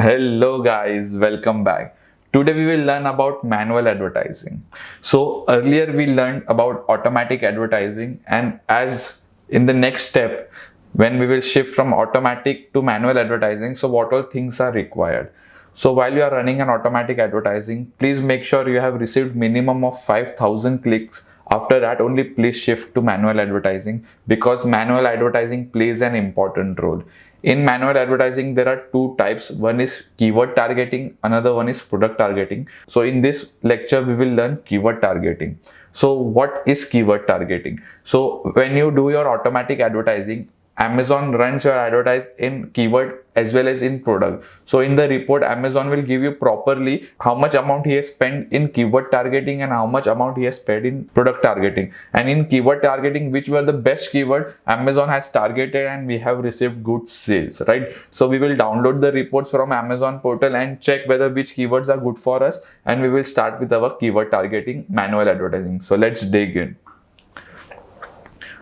Hello guys, welcome back. Today we will learn about manual advertising. So earlier we learned about automatic advertising, and as in the next step when we will shift from automatic to manual advertising, so what all things are required. So while you are running an automatic advertising, please make sure you have received minimum of 5,000 clicks. After that only please shift to manual advertising, because manual advertising plays an important role. In manual advertising, there are two types. One is keyword targeting, another one is product targeting. So in this lecture, we will learn keyword targeting. So what is keyword targeting? So when you do your automatic advertising, Amazon runs your advertise in keyword as well as in product. So in the report, Amazon will give you properly how much amount he has spent in keyword targeting and how much amount he has spent in product targeting. And in keyword targeting, which were the best keyword Amazon has targeted and we have received good sales, right? So we will download the reports from Amazon portal and check whether which keywords are good for us, and we will start with our keyword targeting manual advertising. So let's dig in.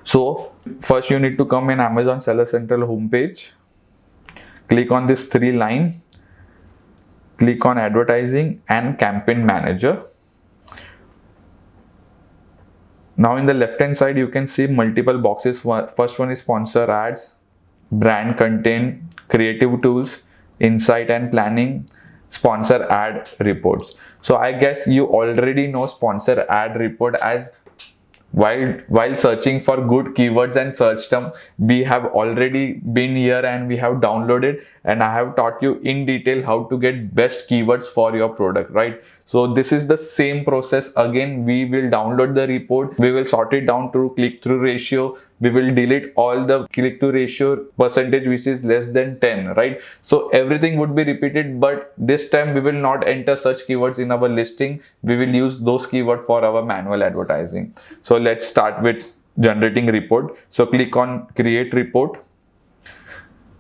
So first you need to come in Amazon Seller Central homepage, click on this three line, click on advertising and campaign manager. Now in the left hand side you can see multiple boxes. First one is sponsor ads, brand content, creative tools, insight and planning, sponsor ad reports. So I guess you already know sponsor ad report, as while searching for good keywords and search term, we have already been here and we have downloaded, and I have taught you in detail how to get best keywords for your product, right? So this is the same process again. We will download the report, we will sort it down to click-through ratio, we will delete all the click-through ratio percentage which is less than 10, right? So everything would be repeated, but this time we will not enter such keywords in our listing. We will use those keywords for our manual advertising. So let's start with generating report. So click on create report,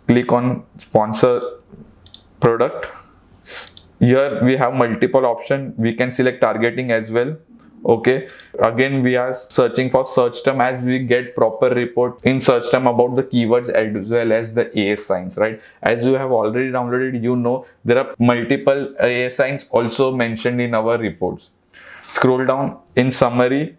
click on sponsor product. Here we have multiple options. We can select targeting as well. Okay, again we are searching for search term, as we get proper report in search term about the keywords as well as the AS signs, right? As you have already downloaded, you know there are multiple AS signs also mentioned in our reports. Scroll down in summary,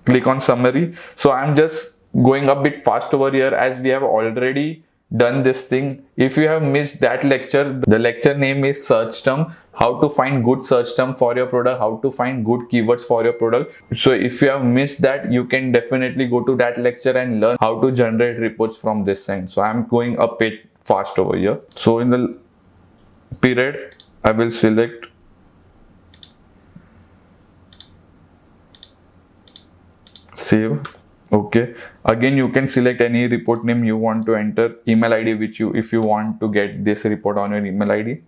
click on summary. So I'm just going a bit fast over here as we have already done this thing. If you have missed that lecture, the lecture name is search term, how to find good search term for your product, how to find good keywords for your product. So if you have missed that, you can definitely go to that lecture and learn how to generate reports from this end. So I'm going a bit fast over here. So in the period, I will select save. Okay, again you can select any report name you want to enter, email ID which you, if you want to get this report on your email ID.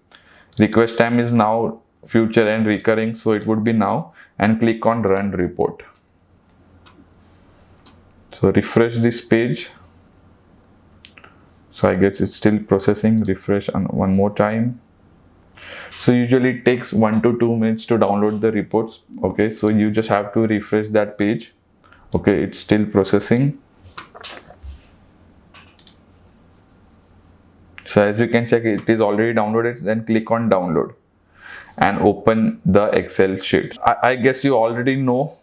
Request time is now, future and recurring, so it would be now, and click on run report. So refresh this page. So I guess it's still processing. Refresh one more time. So usually it takes 1 to 2 minutes to download the reports. Okay, so you just have to refresh that page. Okay, it's still processing. So as you can check, it is already downloaded. Then click on download and open the Excel sheet. I guess you already know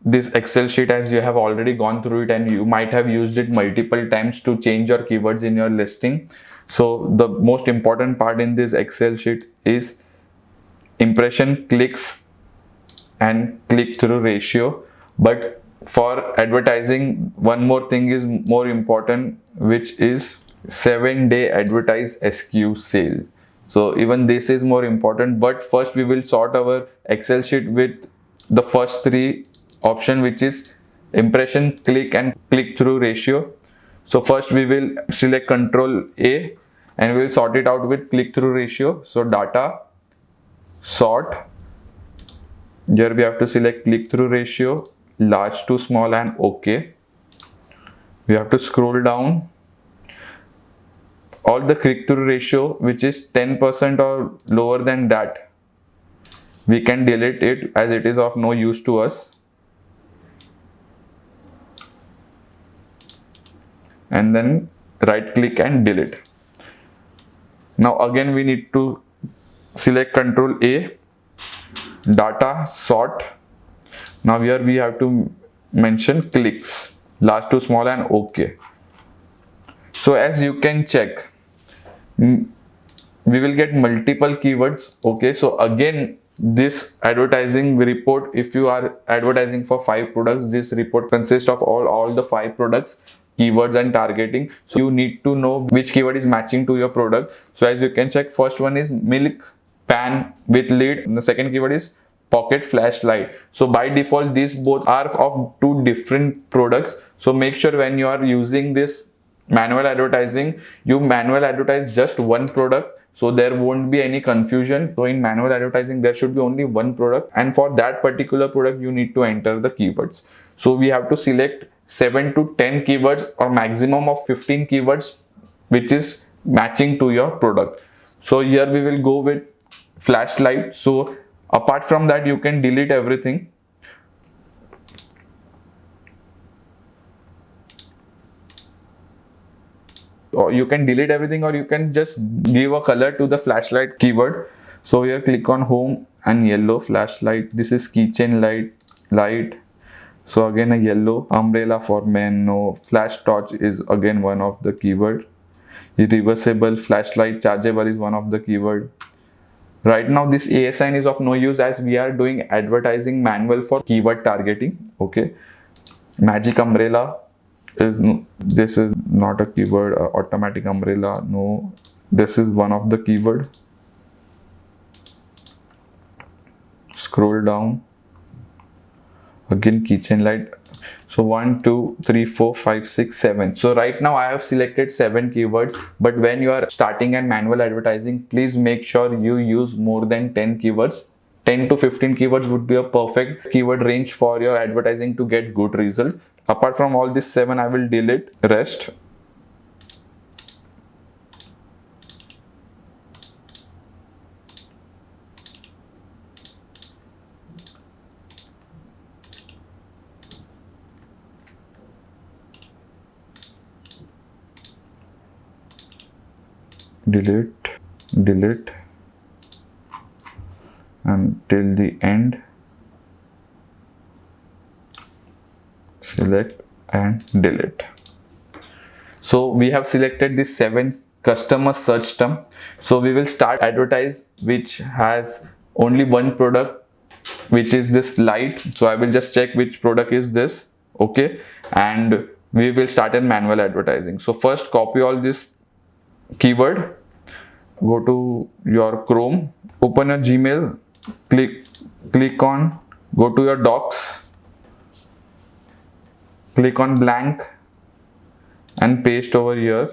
this Excel sheet, as you have already gone through it and you might have used it multiple times to change your keywords in your listing. So the most important part in this Excel sheet is impression, clicks and click-through ratio. But for advertising, one more thing is more important, which is 7-day advertise SQ sale. So even this is more important, but first we will sort our Excel sheet with the first three option, which is impression, click and click-through ratio. So first we will select Control A and we will sort it out with click-through ratio. So data, sort. Here we have to select click-through ratio, large to small, and OK. We have to scroll down. All the click-through ratio which is 10% or lower than that, we can delete it as it is of no use to us. And then right click and delete. Now again we need to select Control A, data, sort. Now here we have to mention clicks, large to small, and OK. So as you can check, we will get multiple keywords. Okay, so again, this advertising report, if you are advertising for 5 products, this report consists of all the 5 products, keywords and targeting. So you need to know which keyword is matching to your product. So as you can check, first one is milk pan with lid, and the second keyword is pocket flashlight. So by default, these both are of 2 different products. So make sure when you are using this manual advertising, you manual advertise just one product, so there won't be any confusion. So in manual advertising, there should be only one product, and for that particular product you need to enter the keywords. So we have to select 7 to 10 keywords or maximum of 15 keywords which is matching to your product. So here we will go with flashlight. So apart from that, you can delete everything. Or you can delete everything, or you can just give a color to the flashlight keyword. So here click on home and yellow flashlight. This is keychain light. So again a yellow. Umbrella for men, no. Flash torch is again one of the keyword. Reversible flashlight chargeable is one of the keyword. Right now this A sign is of no use as we are doing advertising manual for keyword targeting. Okay, magic umbrella is this is not a keyword. Automatic umbrella, no. This is one of the keyword. Scroll down, again keychain light. So 1 2 3 4 5 6 7. So right now I have selected 7 keywords, but when you are starting and manual advertising, please make sure you use more than 10 keywords. 10 to 15 keywords would be a perfect keyword range for your advertising to get good result. Apart from all these 7, I will delete rest. Delete until the end. Select and delete. So we have selected these 7 customer search term. So we will start advertise which has only one product, which is this light. So I will just check which product is this. Okay, and we will start in manual advertising. So first copy all this keyword, go to your Chrome, open your Gmail, click on, go to your docs, click on blank and paste over here.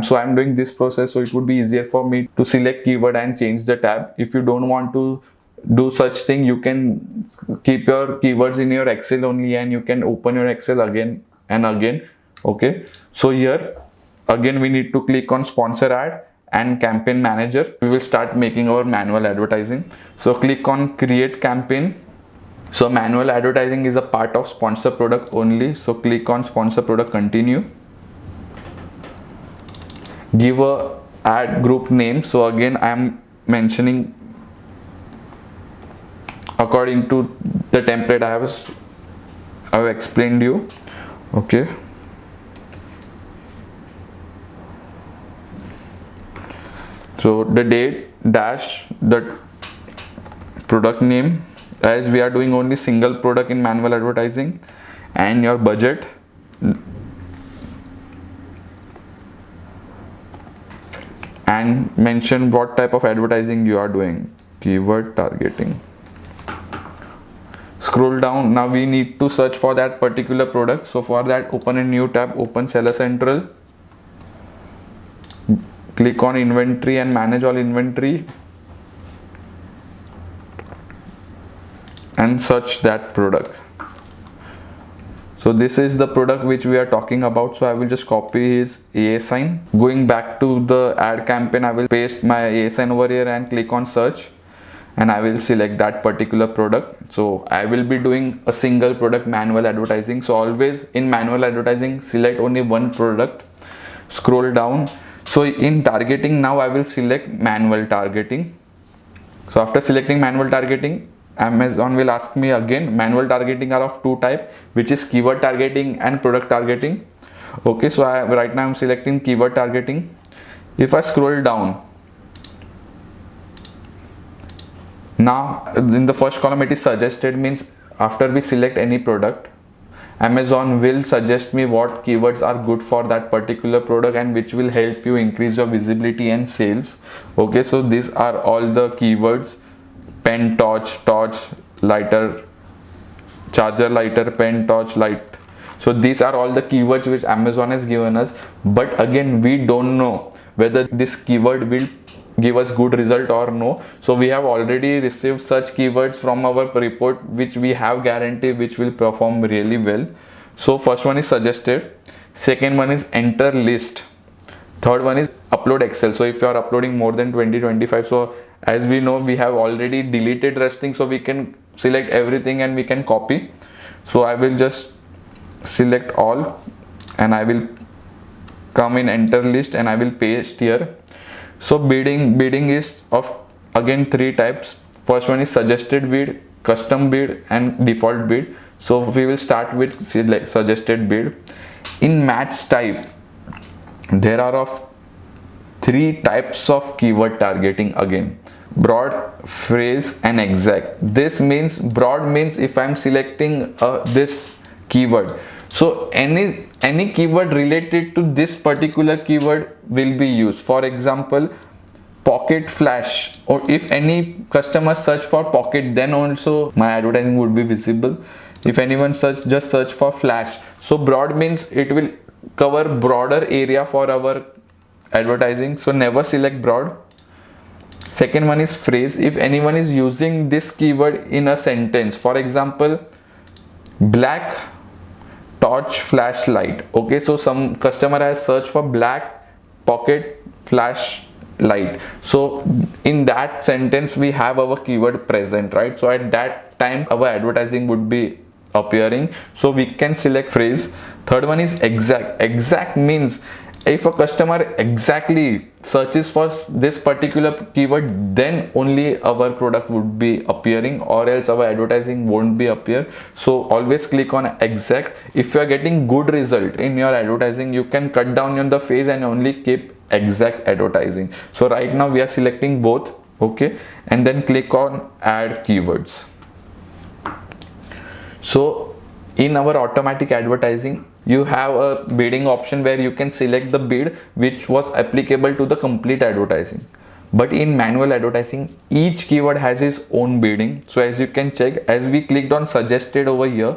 So I'm doing this process so it would be easier for me to select keyword and change the tab. If you don't want to do such thing, you can keep your keywords in your Excel only and you can open your Excel again and again. Okay, so here again we need to click on sponsor ad and campaign manager. We will start making our manual advertising. So click on create campaign. So manual advertising is a part of sponsor product only. So click on sponsor product, continue. Give a ad group name. So again I am mentioning according to the template I have explained you. Okay. So the date dash the product name, as we are doing only single product in manual advertising, and your budget, and mention what type of advertising you are doing, keyword targeting. Scroll down. Now we need to search for that particular product. So for that, open a new tab, open Seller Central, click on inventory and manage all inventory and search that product. So this is the product which we are talking about. So I will just copy his AA sign. Going back to the ad campaign, I will paste my AA sign over here and click on search, and I will select that particular product. So I will be doing a single product manual advertising. So always in manual advertising, select only one product. Scroll down. So in targeting, now I will select manual targeting. So after selecting manual targeting, Amazon will ask me again. Manual targeting are of two type, which is keyword targeting and product targeting. Okay, so right now I'm selecting keyword targeting. If I scroll down, now in the first column it is suggested, means after we select any product, Amazon will suggest me what keywords are good for that particular product and which will help you increase your visibility and sales. Okay, so these are all the keywords: pen, torch, lighter, charger, lighter, pen, torch, light. So these are all the keywords which Amazon has given us, but again we don't know whether this keyword will give us good result or no. So we have already received such keywords from our report which we have guarantee which will perform really well. So first one is suggested, second one is enter list, third one is upload Excel. So if you are uploading more than 20-25, so as we know we have already deleted resting, so we can select everything and we can copy. So I will just select all and I will come in enter list and I will paste here. So bidding is of again three types. First one is suggested bid, custom bid and default bid. So we will start with select suggested bid. In match type, there are of three types of keyword targeting again: broad, phrase and exact. This means broad means if I am selecting this keyword, so any keyword related to this particular keyword will be used. For example, pocket flash, or if any customer search for pocket, then also my advertising would be visible. If anyone just search for flash, so broad means it will cover broader area for our advertising, so never select broad. Second one is phrase. If anyone is using this keyword in a sentence, for example, black torch flashlight. Okay, so some customer has searched for black pocket flashlight, so in that sentence we have our keyword present, right? So at that time our advertising would be appearing, so we can select phrase. Third one is exact means if a customer exactly searches for this particular keyword, then only our product would be appearing, or else our advertising won't be appear. So always click on exact. If you are getting good result in your advertising, you can cut down on the phase and only keep exact advertising. So right now we are selecting both. Okay, and then click on add keywords. So in our automatic advertising, you have a bidding option where you can select the bid which was applicable to the complete advertising. But in manual advertising, each keyword has its own bidding. So as you can check, as we clicked on suggested over here,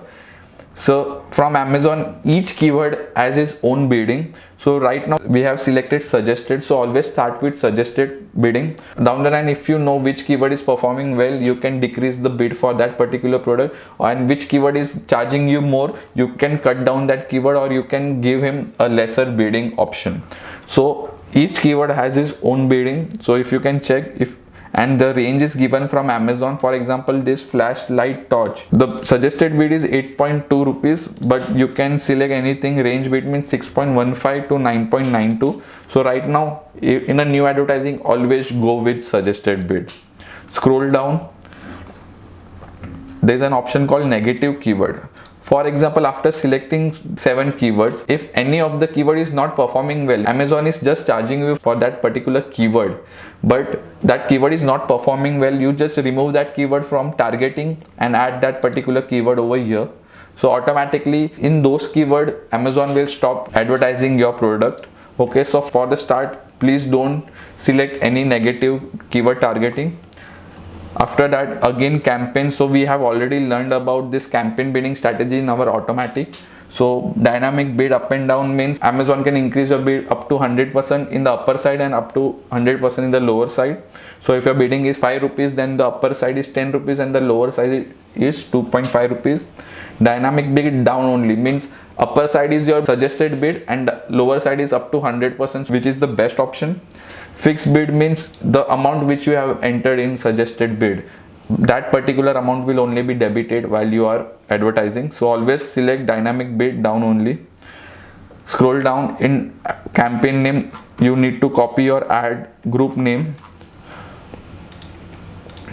so from Amazon each keyword has its own bidding. So right now we have selected suggested, so always start with suggested bidding. Down the line, if you know which keyword is performing well, you can decrease the bid for that particular product, and which keyword is charging you more, you can cut down that keyword, or you can give him a lesser bidding option. So each keyword has its own bidding. So if you can check, if and the range is given from Amazon. For example, this flashlight torch, the suggested bid is 8.2 rupees, but you can select anything range between 6.15 to 9.92. So right now in a new advertising, always go with suggested bid. Scroll down, there is an option called negative keyword. For example, after selecting 7 keywords, if any of the keyword is not performing well, Amazon is just charging you for that particular keyword, but that keyword is not performing well, you just remove that keyword from targeting and add that particular keyword over here. So automatically in those keyword, Amazon will stop advertising your product. Okay, so for the start, please don't select any negative keyword targeting. After that, again campaign. So we have already learned about this campaign bidding strategy in our automatic. So dynamic bid up and down means Amazon can increase your bid up to 100% in the upper side and up to 100% in the lower side. So if your bidding is 5 rupees, then the upper side is 10 rupees and the lower side is 2.5 rupees. Dynamic bid down only means upper side is your suggested bid and lower side is up to 100%, which is the best option. Fixed bid means the amount which you have entered in suggested bid, that particular amount will only be debited while you are advertising. So always select dynamic bid down only. Scroll down, in campaign name, you need to copy your ad group name.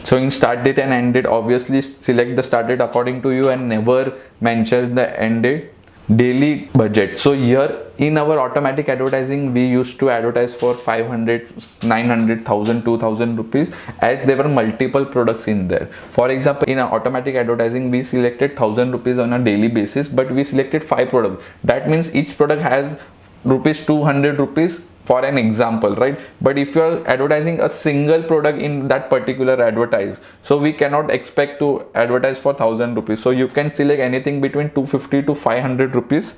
So in start date and end date, obviously select the start date according to you and never mention the end date. Daily budget. So here in our automatic advertising, we used to advertise for 500, 900, 1000, 2000 rupees, as there were multiple products in there. For example, in our automatic advertising, we selected 1000 rupees on a daily basis, but we selected 5 products. That means each product has rupees 200 rupees, for an example, right? But if you are advertising a single product in that particular advertise, so we cannot expect to advertise for 1000 rupees. So you can select anything between 250 to 500 rupees.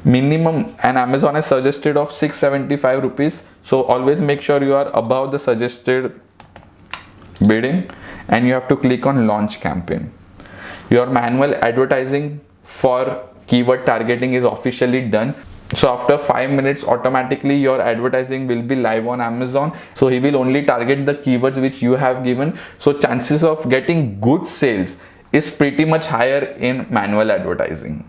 Minimum, and Amazon has suggested of 675 rupees. So always make sure you are above the suggested bidding, and you have to click on launch campaign. Your manual advertising for keyword targeting is officially done. So after 5 minutes, automatically your advertising will be live on Amazon. So he will only target the keywords which you have given. So chances of getting good sales is pretty much higher in manual advertising.